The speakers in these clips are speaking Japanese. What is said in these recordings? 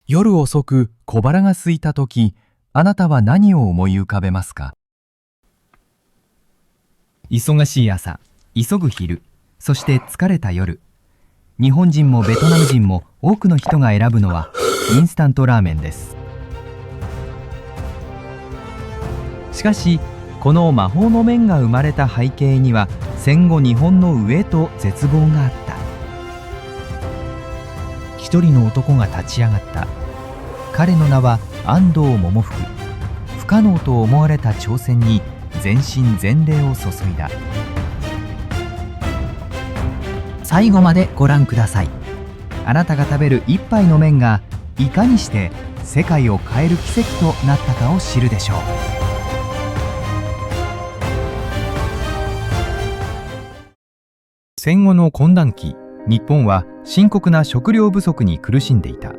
夜遅く小腹が空いたとき、あなたは何を思い浮かべますか？忙しい朝、急ぐ昼、そして疲れた夜。日本人もベトナム人も多くの人が選ぶのはインスタントラーメンです。しかし、この魔法の麺が生まれた背景には戦後日本の飢えと絶望があった。一人の男が立ち上がった。彼の名は安藤百福。不可能と思われた挑戦に全身全霊を注いだ。最後までご覧ください。あなたが食べる一杯の麺がいかにして世界を変える奇跡となったかを知るでしょう。戦後の混乱期、日本は深刻な食料不足に苦しんでいた。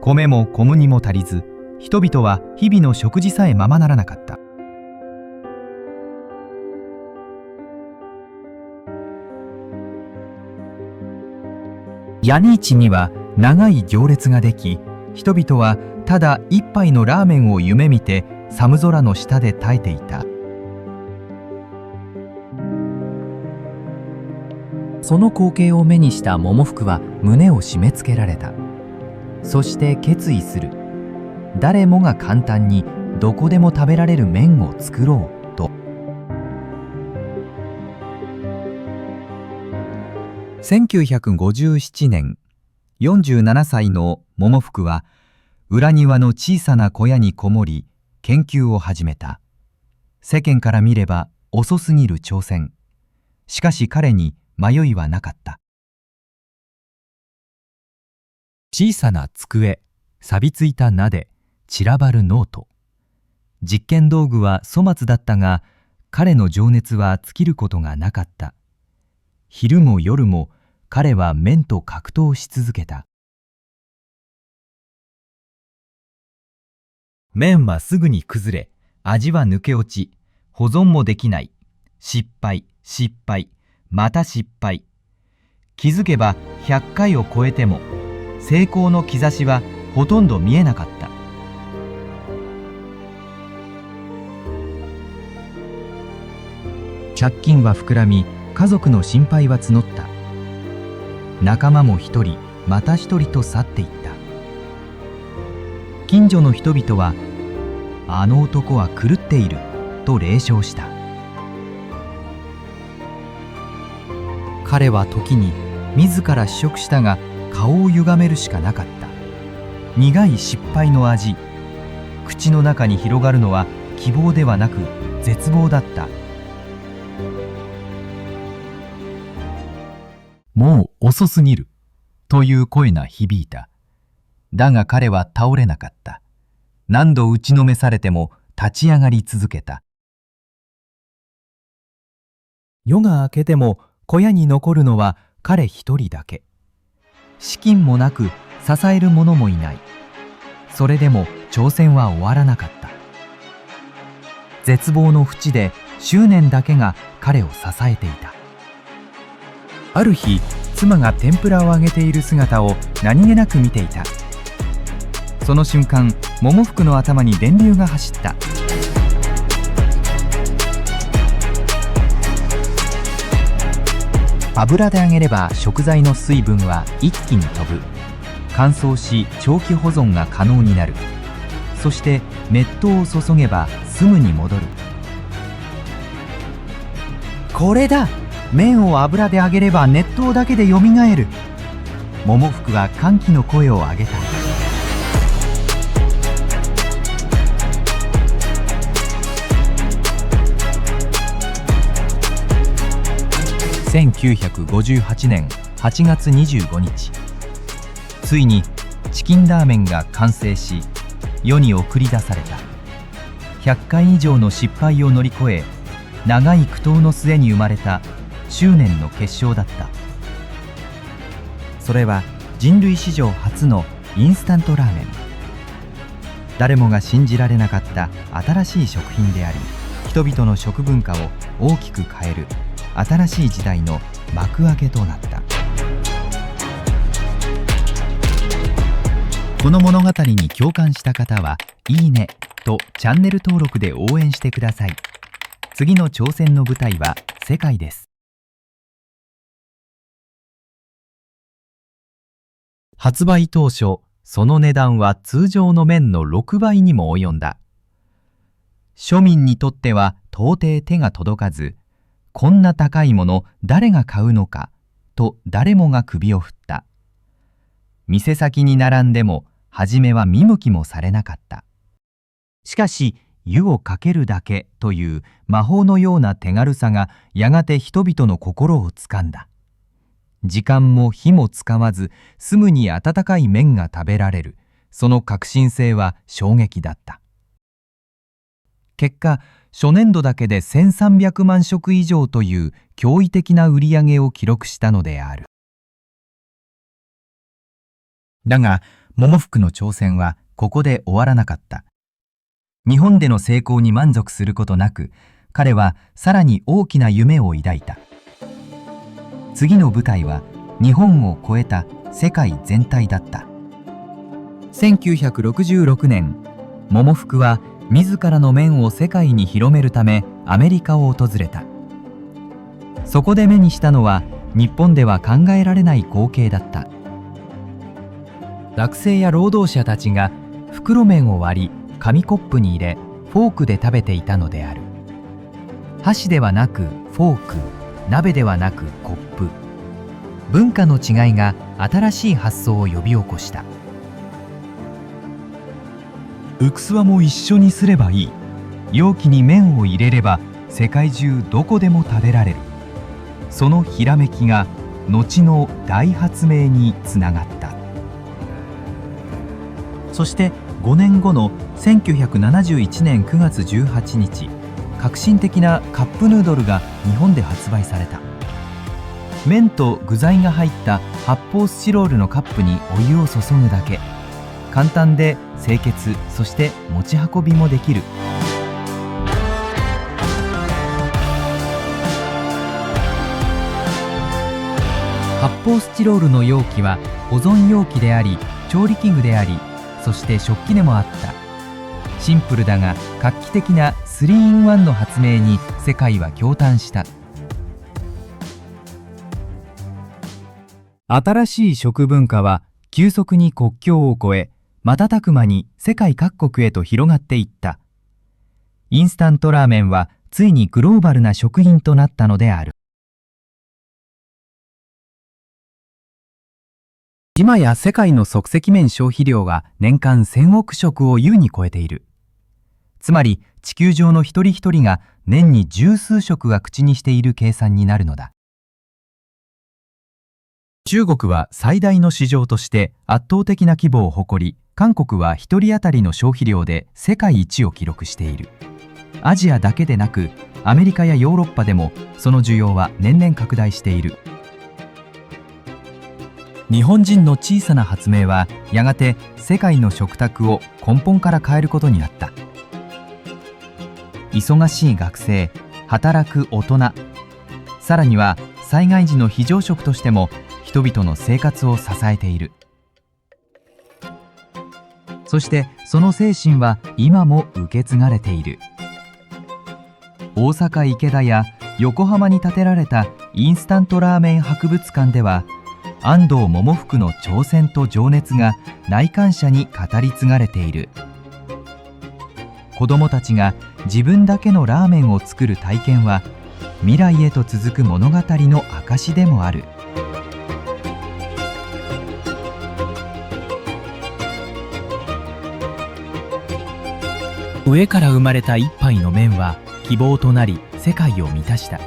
米も小麦も足りず、人々は日々の食事さえままならなかった。屋根市には長い行列ができ、人々はただ一杯のラーメンを夢見て寒空の下で耐えていた。その光景を目にした百福は胸を締め付けられた。そして決意する。誰もが簡単にどこでも食べられる麺を作ろうと。1957年、47歳の百福は裏庭の小さな小屋にこもり研究を始めた。世間から見れば遅すぎる挑戦。しかし彼に迷いはなかった。小さな机、錆びついた鍋、散らばるノート。実験道具は粗末だったが、彼の情熱は尽きることがなかった。昼も夜も彼は麺と格闘し続けた。麺はすぐに崩れ、味は抜け落ち、保存もできない。失敗、失敗、また失敗。気づけば100回を超えても、成功の兆しはほとんど見えなかった。借金は膨らみ、家族の心配は募った。仲間も一人また一人と去っていった。近所の人々は「あの男は狂っている」と冷笑した。彼は時に自ら試食したが、顔を歪めるしかなかった。苦い失敗の味。口の中に広がるのは希望ではなく絶望だった。もう遅すぎるという声が響いた。だが彼は倒れなかった。何度打ちのめされても立ち上がり続けた。夜が明けても小屋に残るのは彼一人だけ。資金もなく支える者もいない。それでも挑戦は終わらなかった。絶望の淵で執念だけが彼を支えていた。ある日、妻が天ぷらを揚げている姿を何気なく見ていた。その瞬間、百福の頭に電流が走った。油で揚げれば食材の水分は一気に飛ぶ。乾燥し長期保存が可能になる。そして熱湯を注げばすぐに戻る。これだ！麺を油で揚げれば熱湯だけでよみがえる。百福は歓喜の声を上げた。1958年8月25日、ついにチキンラーメンが完成し、世に送り出された。100回以上の失敗を乗り越え、長い苦闘の末に生まれた執念の結晶だった。それは人類史上初のインスタントラーメン。誰もが信じられなかった新しい食品であり、人々の食文化を大きく変える新しい時代の幕開けとなった。この物語に共感した方は、いいねとチャンネル登録で応援してください。次の挑戦の舞台は世界です。発売当初、その値段は通常の麺の6倍にも及んだ。庶民にとっては到底手が届かず、こんな高いもの誰が買うのかと誰もが首を振った。店先に並んでも初めは見向きもされなかった。しかし湯をかけるだけという魔法のような手軽さがやがて人々の心をつかんだ。時間も火も使わずすぐに温かい麺が食べられる、その革新性は衝撃だった。結果、初年度だけで1300万食以上という驚異的な売り上げを記録したのである。だが、桃福の挑戦はここで終わらなかった。日本での成功に満足することなく、彼はさらに大きな夢を抱いた。次の舞台は日本を超えた世界全体だった。1966年、桃福は自らの麺を世界に広めるためアメリカを訪れた。そこで目にしたのは日本では考えられない光景だった。学生や労働者たちが袋麺を割り紙コップに入れフォークで食べていたのである。箸ではなくフォーク、鍋ではなくコップ。文化の違いが新しい発想を呼び起こした。器も一緒にすればいい。容器に麺を入れれば世界中どこでも食べられる。そのひらめきが後の大発明につながった。そして5年後の1971年9月18日、革新的なカップヌードルが日本で発売された。麺と具材が入った発泡スチロールのカップにお湯を注ぐだけ。簡単で清潔、そして持ち運びもできる。発泡スチロールの容器は保存容器であり、調理器具であり、そして食器でもあった。シンプルだが画期的な 3-in-1 の発明に世界は驚嘆した。新しい食文化は急速に国境を越え、瞬く間に世界各国へと広がっていった。インスタントラーメンはついにグローバルな食品となったのである。今や世界の即席麺消費量は年間1000億食を優に超えている。つまり地球上の一人一人が年に十数食は口にしている計算になるのだ。中国は最大の市場として圧倒的な規模を誇り、韓国は1人当たりの消費量で世界一を記録している。アジアだけでなくアメリカやヨーロッパでもその需要は年々拡大している。日本人の小さな発明はやがて世界の食卓を根本から変えることになった。忙しい学生、働く大人、さらには災害時の非常食としても人々の生活を支えている。そしてその精神は今も受け継がれている。大阪池田や横浜に建てられたインスタントラーメン博物館では、安藤桃福の挑戦と情熱が来館者に語り継がれている。子どもたちが自分だけのラーメンを作る体験は未来へと続く物語の証でもある。上から生まれた一杯の麺は希望となり世界を満たした。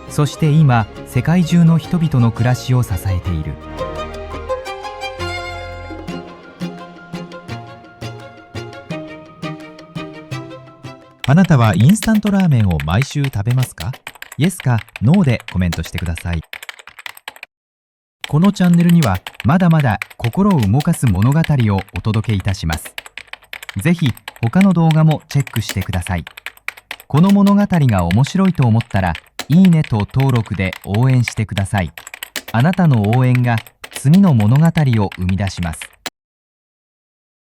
そして今世界中の人々の暮らしを支えている。あなたはインスタントラーメンを毎週食べますか？イエスかノーでコメントしてください。このチャンネルにはまだまだ心を動かす物語をお届けいたします。ぜひ他の動画もチェックしてください。この物語が面白いと思ったら、いいねと登録で応援してください。あなたの応援が次の物語を生み出します。